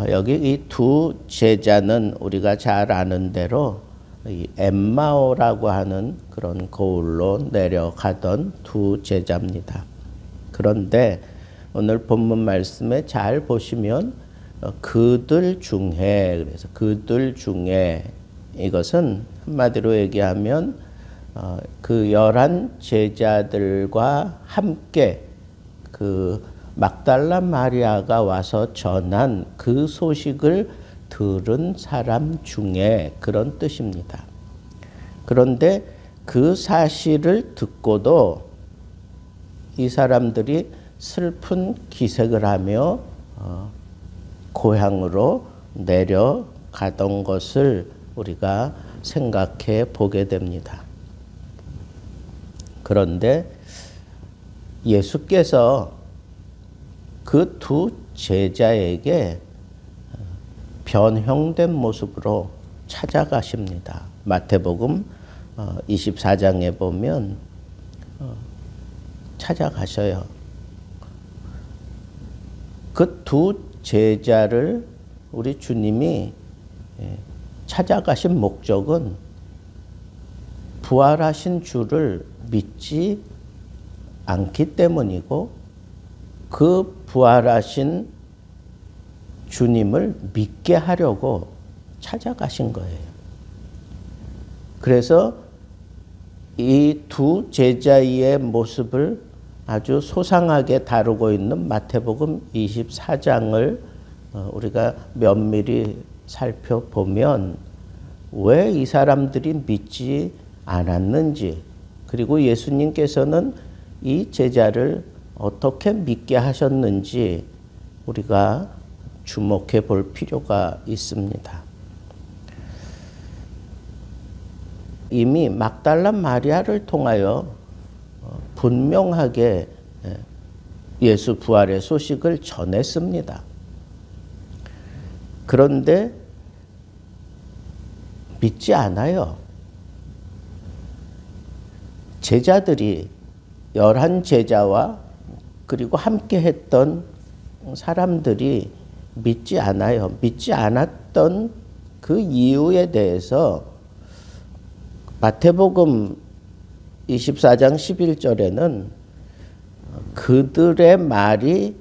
여기 이 두 제자는 우리가 잘 아는 대로 이 엠마오라고 하는 그런 거울로 내려가던 두 제자입니다. 그런데 오늘 본문 말씀에 잘 보시면 그들 중에, 그래서 그들 중에, 이것은 한마디로 얘기하면 그 11 제자들과 함께 그 막달라 마리아가 와서 전한 그 소식을 들은 사람 중에, 그런 뜻입니다. 그런데 그 사실을 듣고도 이 사람들이 슬픈 기색을 하며 고향으로 내려가던 것을 우리가 생각해 보게 됩니다. 그런데 예수께서 그 두 제자에게 변형된 모습으로 찾아가십니다. 마태복음 24장에 보면 찾아가셔요. 그 두 제자를 우리 주님이 찾아가신 목적은 부활하신 주를 믿지 않기 때문이고, 그 부활하신 주님을 믿게 하려고 찾아가신 거예요. 그래서 이 두 제자의 모습을 아주 소상하게 다루고 있는 마태복음 24장을 우리가 면밀히 살펴보면 왜 이 사람들이 믿지 않았는지, 그리고 예수님께서는 이 제자를 어떻게 믿게 하셨는지 우리가 주목해 볼 필요가 있습니다. 이미 막달라 마리아를 통하여 분명하게 예수 부활의 소식을 전했습니다. 그런데 믿지 않아요. 제자들이 11 제자와 그리고 함께 했던 사람들이 믿지 않아요. 믿지 않았던 그 이유에 대해서 마태복음 24장 11절에는 그들의 말이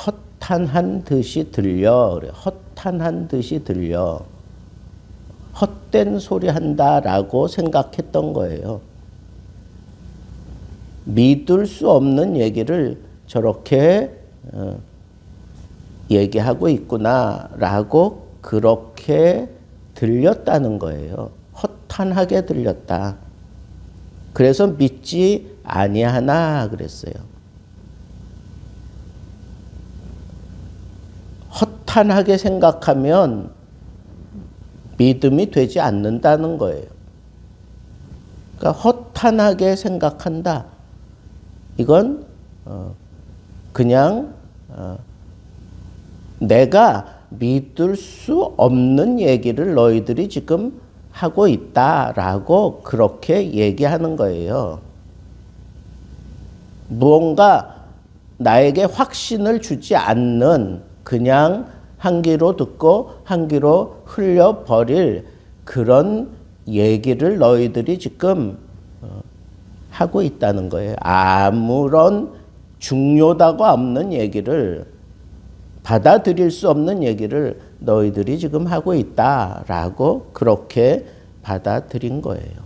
허탄한 듯이 들려, 허탄한 듯이 들려, 헛된 소리 한다라고 생각했던 거예요. 믿을 수 없는 얘기를 저렇게 얘기하고 있구나라고 그렇게 들렸다는 거예요. 허탄하게 들렸다. 그래서 믿지 아니하나 그랬어요. 허탄하게 생각하면 믿음이 되지 않는다는 거예요. 그러니까 허탄하게 생각한다. 이건 그냥 내가 믿을 수 없는 얘기를 너희들이 지금 하고 있다라고 그렇게 얘기하는 거예요. 무언가 나에게 확신을 주지 않는, 그냥 한 귀로 듣고 한 귀로 흘려버릴 그런 얘기를 너희들이 지금 하고 있다는 거예요. 아무런 중요하다고 없는 얘기를, 받아들일 수 없는 얘기를 너희들이 지금 하고 있다라고 그렇게 받아들인 거예요.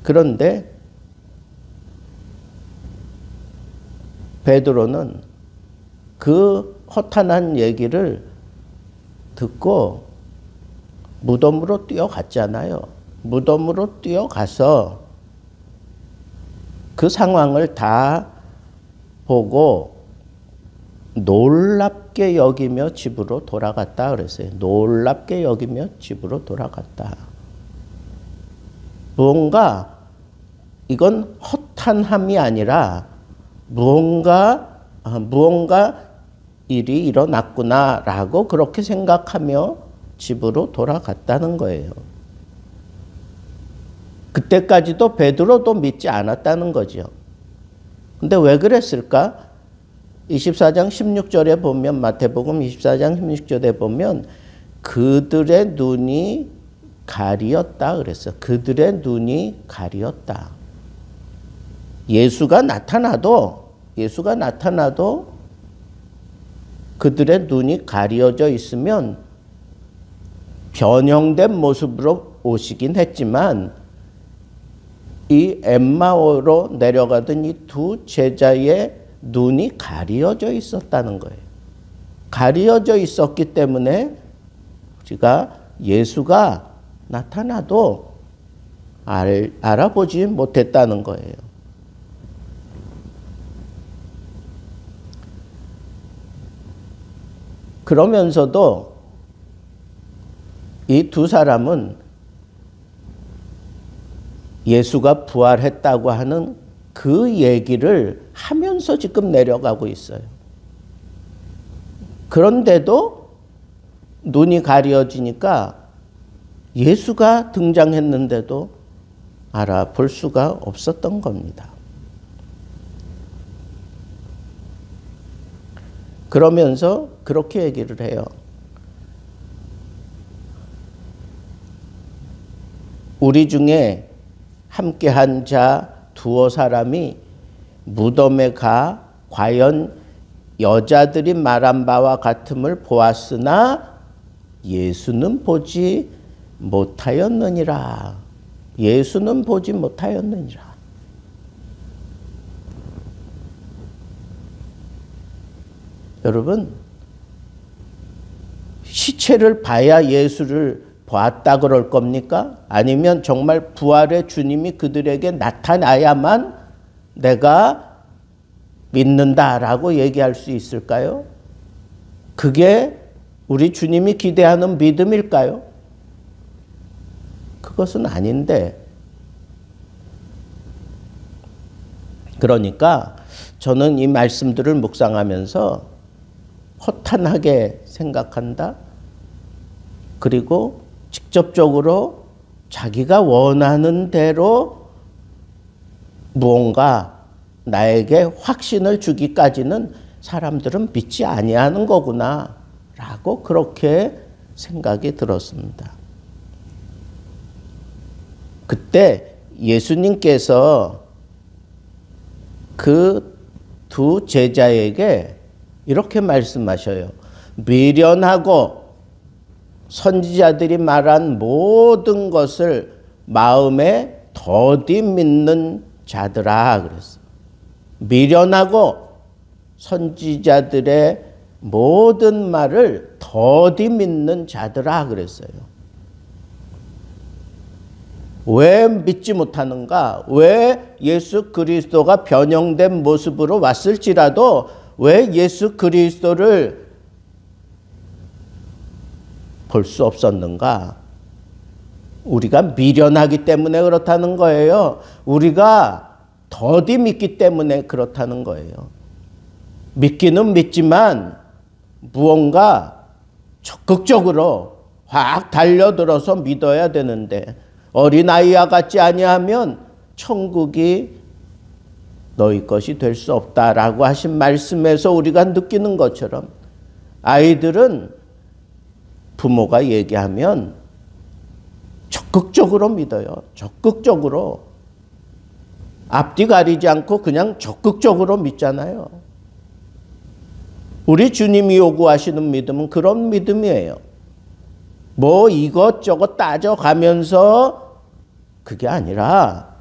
그런데 베드로는 그 허탄한 얘기를 듣고 무덤으로 뛰어갔잖아요. 무덤으로 뛰어가서 그 상황을 다 보고 놀랍게 여기며 집으로 돌아갔다 그랬어요. 놀랍게 여기며 집으로 돌아갔다. 무언가 이건 허탄함이 아니라 무언가 일이 일어났구나라고 그렇게 생각하며 집으로 돌아갔다는 거예요. 그때까지도 베드로도 믿지 않았다는 거죠. 근데 왜 그랬을까? 24장 16절에 보면, 마태복음 24장 16절에 보면 그들의 눈이 가리었다 그랬어. 그들의 눈이 가리었다. 예수가 나타나도 그들의 눈이 가려져 있으면 변형된 모습으로 오시긴 했지만 이 엠마오로 내려가던 이 두 제자의 눈이 가려져 있었다는 거예요. 가려져 있었기 때문에 우리가 예수가 나타나도 알아보지 못했다는 거예요. 그러면서도 이 두 사람은 예수가 부활했다고 하는 그 얘기를 하면서 지금 내려가고 있어요. 그런데도 눈이 가려지니까 예수가 등장했는데도 알아볼 수가 없었던 겁니다. 그러면서 그렇게 얘기를 해요. 우리 중에 함께한 자 두어 사람이 무덤에 가 과연 여자들이 말한 바와 같음을 보았으나 예수는 보지 못하였느니라. 예수는 보지 못하였느니라. 여러분, 시체를 봐야 예수를 봤다 그럴 겁니까? 아니면 정말 부활의 주님이 그들에게 나타나야만 내가 믿는다라고 얘기할 수 있을까요? 그게 우리 주님이 기대하는 믿음일까요? 그것은 아닌데, 그러니까 저는 이 말씀들을 묵상하면서 허탄하게 생각한다. 그리고 직접적으로 자기가 원하는 대로 무언가 나에게 확신을 주기까지는 사람들은 믿지 아니하는 거구나 라고 그렇게 생각이 들었습니다. 그때 예수님께서 그 두 제자에게 이렇게 말씀하셔요. 미련하고 선지자들이 말한 모든 것을 마음에 더디 믿는 자들아 그랬어. 미련하고 선지자들의 모든 말을 더디 믿는 자들아 그랬어요. 왜 믿지 못하는가? 왜 예수 그리스도가 변형된 모습으로 왔을지라도 왜 예수 그리스도를 볼 수 없었는가? 우리가 미련하기 때문에 그렇다는 거예요. 우리가 더디 믿기 때문에 그렇다는 거예요. 믿기는 믿지만 무언가 적극적으로 확 달려들어서 믿어야 되는데 어린아이와 같지 아니하면 천국이 너희 것이 될 수 없다라고 하신 말씀에서 우리가 느끼는 것처럼 아이들은 부모가 얘기하면 적극적으로 믿어요. 적극적으로. 앞뒤 가리지 않고 그냥 적극적으로 믿잖아요. 우리 주님이 요구하시는 믿음은 그런 믿음이에요. 뭐 이것저것 따져가면서 그게 아니라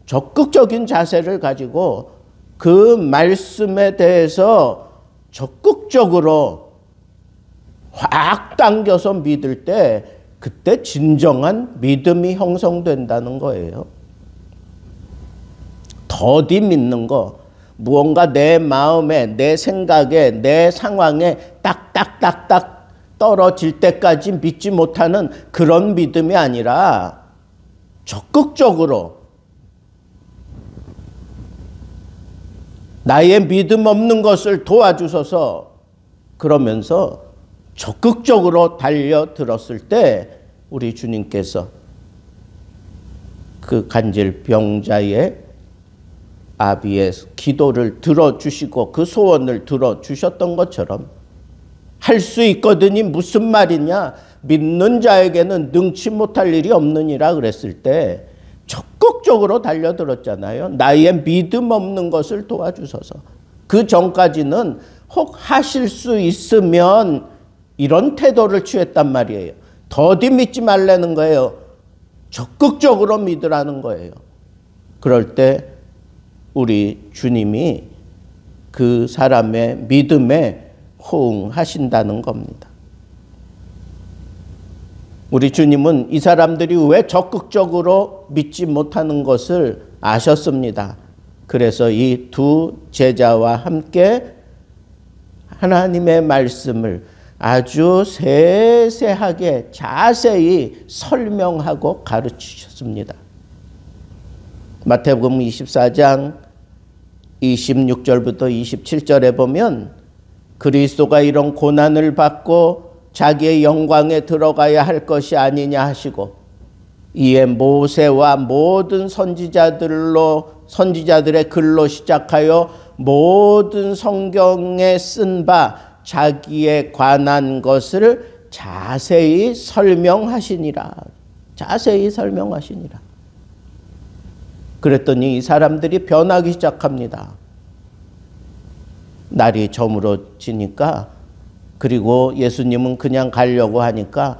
적극적인 자세를 가지고 그 말씀에 대해서 적극적으로 확 당겨서 믿을 때 그때 진정한 믿음이 형성된다는 거예요. 더디 믿는 거, 무언가 내 마음에, 내 생각에, 내 상황에 딱딱딱딱 떨어질 때까지 믿지 못하는 그런 믿음이 아니라 적극적으로 나의 믿음 없는 것을 도와주셔서 그러면서 적극적으로 달려들었을 때 우리 주님께서 그 간질병자의 아비의 기도를 들어주시고 그 소원을 들어주셨던 것처럼 할 수 있거든이 무슨 말이냐? 믿는 자에게는 능치 못할 일이 없느니라 그랬을 때 적극적으로 달려들었잖아요. 나의 믿음 없는 것을 도와주소서. 그 전까지는 혹 하실 수 있으면 이런 태도를 취했단 말이에요. 더디 믿지 말라는 거예요. 적극적으로 믿으라는 거예요. 그럴 때 우리 주님이 그 사람의 믿음에 호응하신다는 겁니다. 우리 주님은 이 사람들이 왜 적극적으로 믿지 못하는 것을 아셨습니다. 그래서 이 두 제자와 함께 하나님의 말씀을 아주 세세하게 자세히 설명하고 가르치셨습니다. 마태복음 24장 26절부터 27절에 보면 그리스도가 이런 고난을 받고 자기의 영광에 들어가야 할 것이 아니냐 하시고 이에 모세와 모든 선지자들의 글로 시작하여 모든 성경에 쓴 바 자기에 관한 것을 자세히 설명하시니라. 자세히 설명하시니라. 그랬더니 이 사람들이 변하기 시작합니다. 날이 저물어지니까, 그리고 예수님은 그냥 가려고 하니까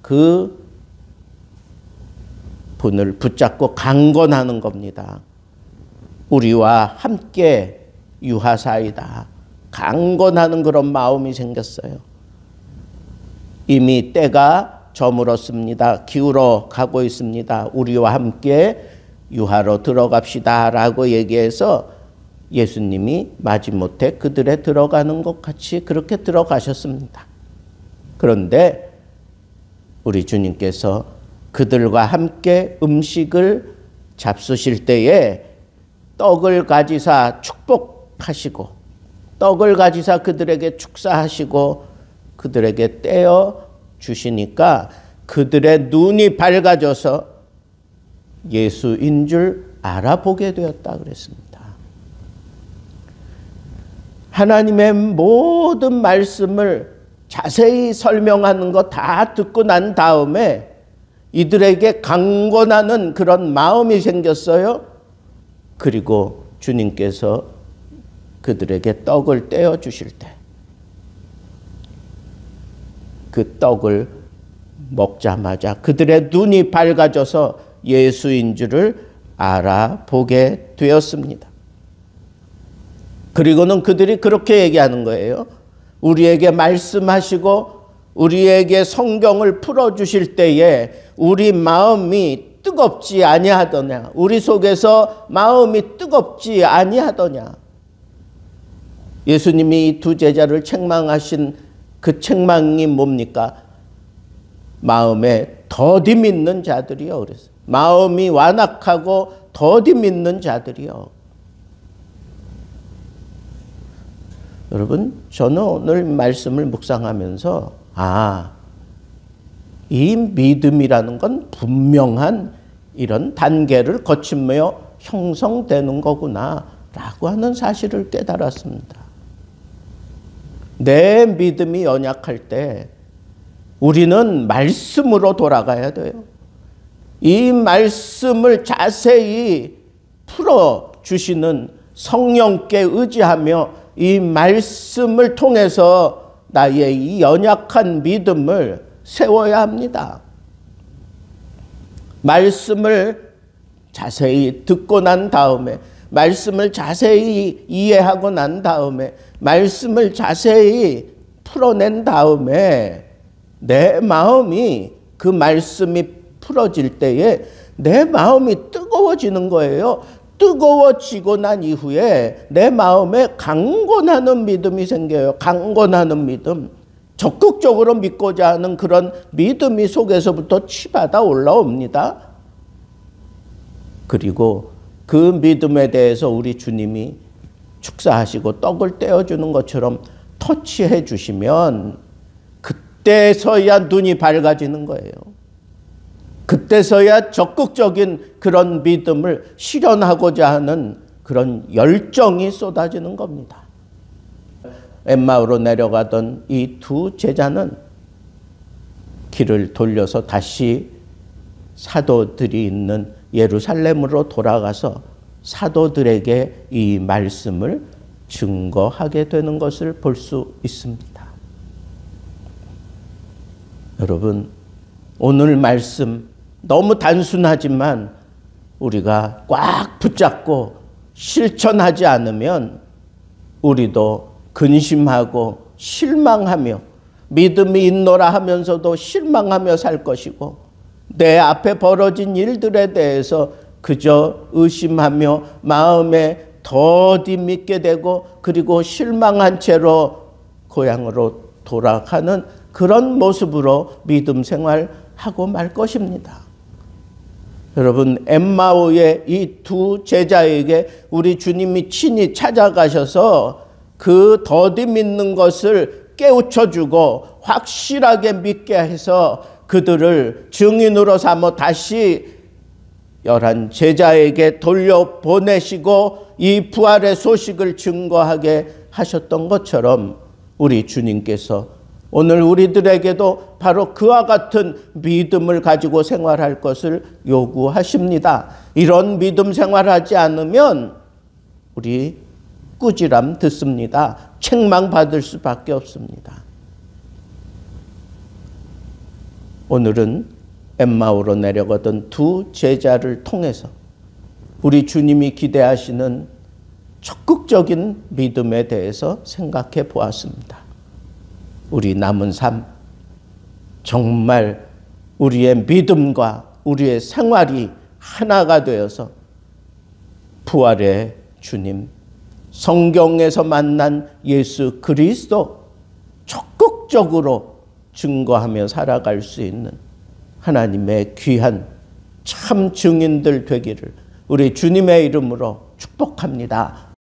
그 분을 붙잡고 강권하는 겁니다. 우리와 함께 유하사이다. 강권하는 그런 마음이 생겼어요. 이미 때가 저물었습니다. 기울어 가고 있습니다. 우리와 함께 유하로 들어갑시다 라고 얘기해서 예수님이 마지못해 그들에 들어가는 것 같이 그렇게 들어가셨습니다. 그런데 우리 주님께서 그들과 함께 음식을 잡수실 때에 떡을 가지사 축복하시고 떡을 가지사 그들에게 축사하시고 그들에게 떼어 주시니까 그들의 눈이 밝아져서 예수인 줄 알아보게 되었다 그랬습니다. 하나님의 모든 말씀을 자세히 설명하는 거 다 듣고 난 다음에 이들에게 강권하는 그런 마음이 생겼어요. 그리고 주님께서 그들에게 떡을 떼어 주실 때 그 떡을 먹자마자 그들의 눈이 밝아져서 예수인 줄을 알아보게 되었습니다. 그리고는 그들이 그렇게 얘기하는 거예요. 우리에게 말씀하시고 우리에게 성경을 풀어주실 때에 우리 마음이 뜨겁지 아니하더냐. 우리 속에서 마음이 뜨겁지 아니하더냐. 예수님이 이 두 제자를 책망하신 그 책망이 뭡니까? 마음에 더디 믿는 자들이요. 그래서 마음이 완악하고 더디 믿는 자들이요. 여러분, 저는 오늘 말씀을 묵상하면서 이 믿음이라는 건 분명한 이런 단계를 거치며 형성되는 거구나 라고 하는 사실을 깨달았습니다. 내 믿음이 연약할 때 우리는 말씀으로 돌아가야 돼요. 이 말씀을 자세히 풀어주시는 성령께 의지하며 이 말씀을 통해서 나의 이 연약한 믿음을 세워야 합니다. 말씀을 자세히 듣고 난 다음에, 말씀을 자세히 이해하고 난 다음에, 말씀을 자세히 풀어낸 다음에 내 마음이 그 말씀이 풀어질 때에 내 마음이 뜨거워지는 거예요. 뜨거워지고 난 이후에 내 마음에 강권하는 믿음이 생겨요. 강권하는 믿음. 적극적으로 믿고자 하는 그런 믿음이 속에서부터 치받아 올라옵니다. 그리고 그 믿음에 대해서 우리 주님이 축사하시고 떡을 떼어주는 것처럼 터치해 주시면 그때서야 눈이 밝아지는 거예요. 그때서야 적극적인 그런 믿음을 실현하고자 하는 그런 열정이 쏟아지는 겁니다. 엠마오로 내려가던 이 두 제자는 길을 돌려서 다시 사도들이 있는 예루살렘으로 돌아가서 사도들에게 이 말씀을 증거하게 되는 것을 볼 수 있습니다. 여러분, 오늘 말씀 너무 단순하지만 우리가 꽉 붙잡고 실천하지 않으면 우리도 근심하고 실망하며 믿음이 있노라 하면서도 실망하며 살 것이고 내 앞에 벌어진 일들에 대해서 그저 의심하며 마음에 더디 믿게 되고 그리고 실망한 채로 고향으로 돌아가는 그런 모습으로 믿음 생활하고 말 것입니다. 여러분, 엠마오의 이 두 제자에게 우리 주님이 친히 찾아가셔서 그 더디 믿는 것을 깨우쳐주고 확실하게 믿게 해서 그들을 증인으로 삼아 다시 11 제자에게 돌려보내시고 이 부활의 소식을 증거하게 하셨던 것처럼 우리 주님께서 오늘 우리들에게도 바로 그와 같은 믿음을 가지고 생활할 것을 요구하십니다. 이런 믿음 생활하지 않으면 우리 꾸지람 듣습니다. 책망받을 수밖에 없습니다. 오늘은 엠마오로 내려가던 두 제자를 통해서 우리 주님이 기대하시는 적극적인 믿음에 대해서 생각해 보았습니다. 우리 남은 삶, 정말 우리의 믿음과 우리의 생활이 하나가 되어서 부활의 주님, 성경에서 만난 예수 그리스도 적극적으로 증거하며 살아갈 수 있는 하나님의 귀한 참 증인들 되기를 우리 주님의 이름으로 축복합니다.